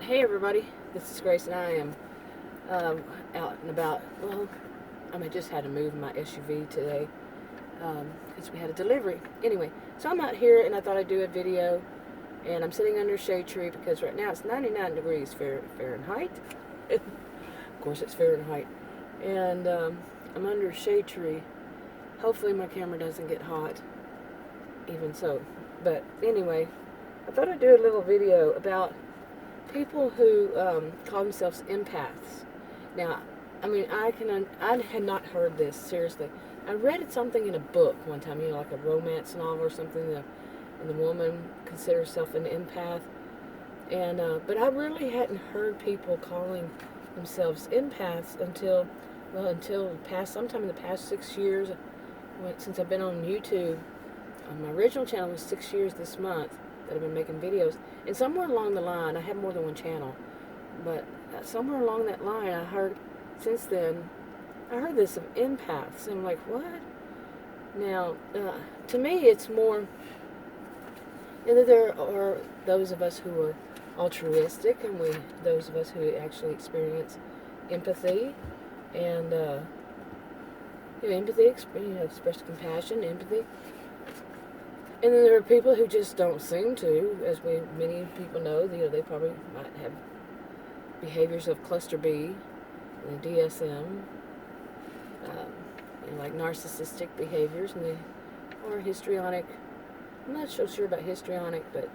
Hey everybody, this is Grace and I am out and about. Well, I just had to move my SUV today because we had a delivery. Anyway, so I'm out here and I thought I'd do a video, and I'm sitting under a shade tree because right now it's 99 degrees Fahrenheit. Of course it's Fahrenheit. And I'm under a shade tree. Hopefully my camera doesn't get hot, even so. But anyway, I thought I'd do a little video about people who call themselves empaths. Now, I had not heard this, seriously. I read something in a book one time, like a romance novel or something, and the woman considers herself an empath. And but I really hadn't heard people calling themselves empaths until sometime in the past 6 years, since I've been on YouTube. My original channel was 6 years this month that I've been making videos. And somewhere along the line, I have more than one channel, but somewhere along that line, I heard this of empaths. And I'm like, what? Now, to me, it's more, there are those of us who are altruistic, and those of us who actually experience empathy, and empathy, express compassion, empathy. And then there are people who just don't seem to, as many people know. They probably might have behaviors of cluster B, and the DSM, like narcissistic behaviors, or histrionic. I'm not so sure about histrionic, but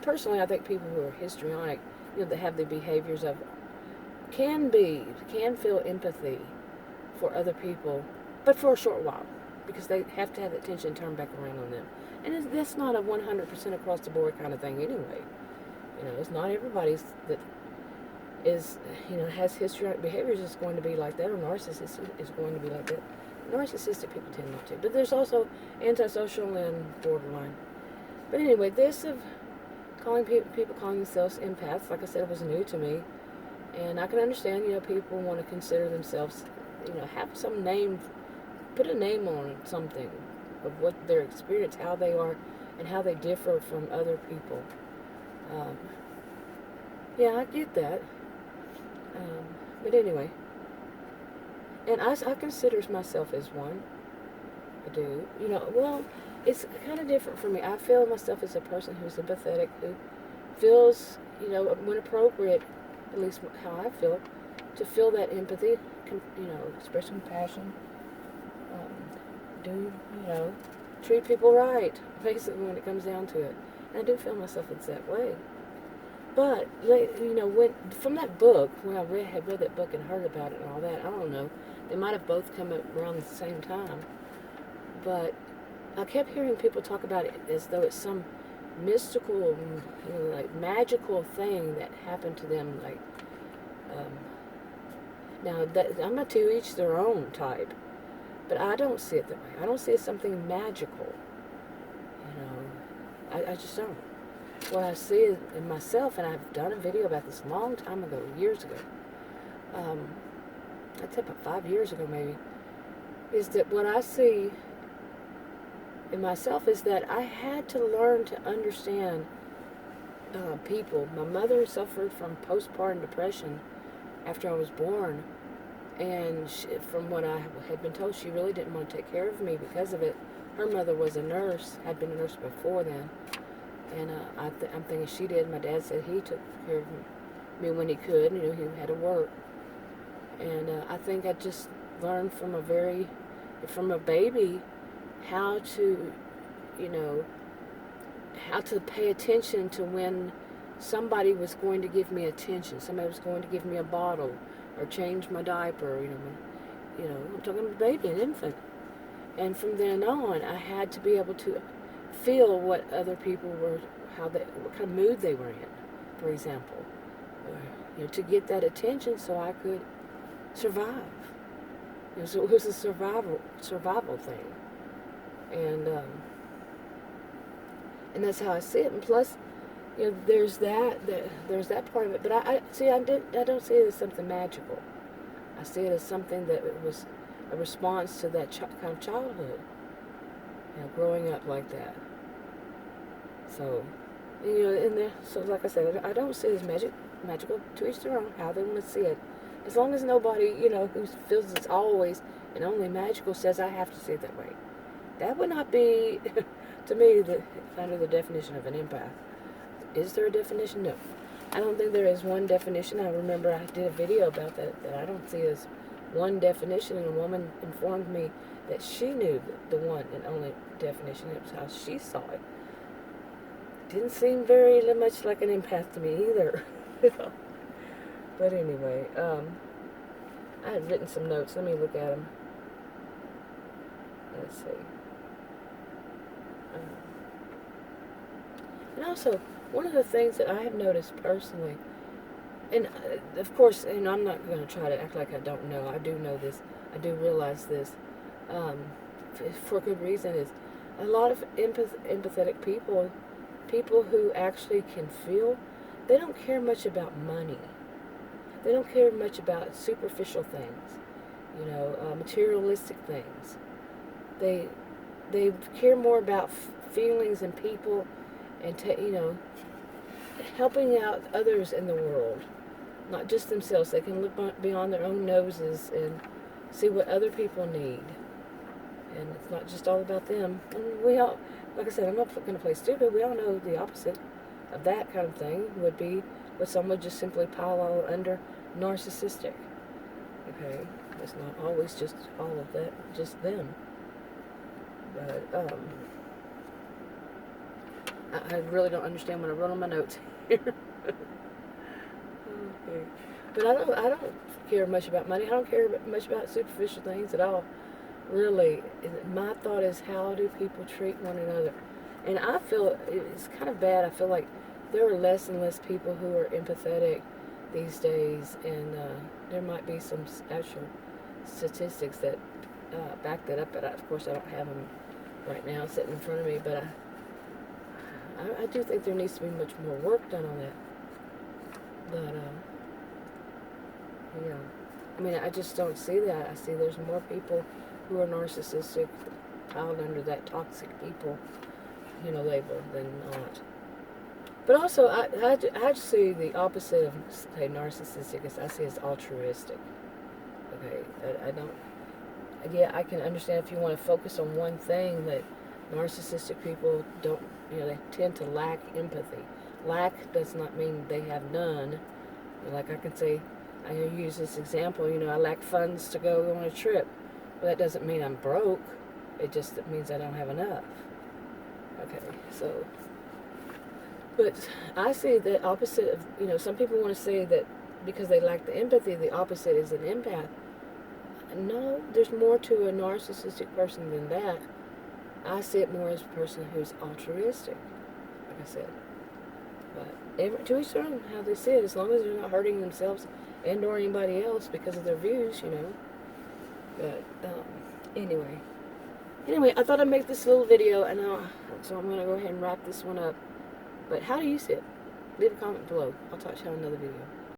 personally, I think people who are histrionic, that have the behaviors of, can feel empathy for other people, but for a short while, because they have to have that tension turned back around on them. And that's not a 100% across the board kind of thing anyway. It's not everybody's that is, has histrionic behaviors is going to be like that, or narcissist is going to be like that. Narcissistic people tend not to. But there's also antisocial and borderline. But anyway, this of people calling themselves empaths, like I said, it was new to me. And I can understand, people want to consider themselves, have some name, put a name on something of what their experience, how they are, and how they differ from other people. Yeah, I get that. But anyway, and I consider myself as one. I do. Well, it's kind of different for me. I feel myself as a person who's empathetic, who feels, when appropriate, at least how I feel, to feel that empathy, express compassion, treat people right, basically, when it comes down to it. And I do feel myself as that way. But, when from that book, when I had read that book and heard about it and all that, I don't know, they might have both come up around the same time. But I kept hearing people talk about it as though it's some mystical, like magical thing that happened to them. Like, now I'm a to each their own type, but I don't see it that way. I don't see it as something magical. I just don't. What I see in myself, and I've done a video about this a long time ago, years ago, I'd say about 5 years ago maybe, is that what I see in myself is that I had to learn to understand people. My mother suffered from postpartum depression after I was born, and from what I had been told, she really didn't want to take care of me because of it. Her mother was a nurse, had been a nurse before then, and I'm thinking she did. My dad said he took care of me when he could. He had to work, and I think I just learned from a baby, how to, how to pay attention to when somebody was going to give me attention. Somebody was going to give me a bottle or change my diaper. I'm talking about a baby, an infant. And from then on, I had to be able to feel what other people were, what kind of mood they were in, for example, or, to get that attention so I could survive. So it was a survival thing, and that's how I see it. And plus, there's that part of it. But I don't see it as something magical. I see it as something that it was a response to that kind of childhood, growing up like that. So, You know, in there. So like I said, I don't see it as magical. To each their own, how they want to see it. As long as nobody, you know, who feels it's always and only magical says I have to see it that way. That would not be, to me, under the definition of an empath. Is there a definition? No. I don't think there is one definition. I remember I did a video about that I don't see as one definition, and a woman informed me that she knew the one and only definition. It was how she saw it. Didn't seem very much like an empath to me either. But anyway, I had written some notes. Let me look at them. Let's see. And also, one of the things that I have noticed personally, and of course, and I'm not going to try to act like I don't know. I do know this. I do realize this. For good reason, is a lot of empathetic people who actually can feel, they don't care much about money. They don't care much about superficial things, you know, materialistic things. They care more about feelings and people, and you know, helping out others in the world, not just themselves. They can look beyond their own noses and see what other people need. And it's not just all about them. And we all, like I said, I'm not going to play stupid. We all know the opposite of that kind of thing would be what some would just simply pile all under narcissistic. Okay? It's not always just all of that, just them. But, I really don't understand what I wrote on my notes here. Okay. But I don't care much about money. I don't care much about superficial things at all. Really, my thought is, how do people treat one another? And I feel it's kind of bad. I feel like there are less and less people who are empathetic these days, and there might be some actual statistics that back that up, but of course I don't have them right now sitting in front of me, but I do think there needs to be much more work done on that. But, yeah. I mean, I just don't see that. I see there's more people who are narcissistic piled under that toxic people, you know, label than not. But also, I see the opposite of, say, narcissistic, as I see as altruistic. Okay, I don't, yeah, I can understand if you want to focus on one thing, that narcissistic people don't, you know, they tend to lack empathy. Lack does not mean they have none. Like I can say, I use this example, you know, I lack funds to go on a trip. Well, that doesn't mean I'm broke. It just means I don't have enough. Okay, so, but I see the opposite of, you know, some people want to say that because they lack the empathy, the opposite is an empath. No, there's more to a narcissistic person than that. I see it more as a person who's altruistic, like I said. But to each their own, how they see it, as long as they're not hurting themselves and or anybody else because of their views, you know. But anyway, I thought I'd make this little video, and so I'm going to go ahead and wrap this one up. But how do you see it? Leave a comment below. I'll talk to you on another video.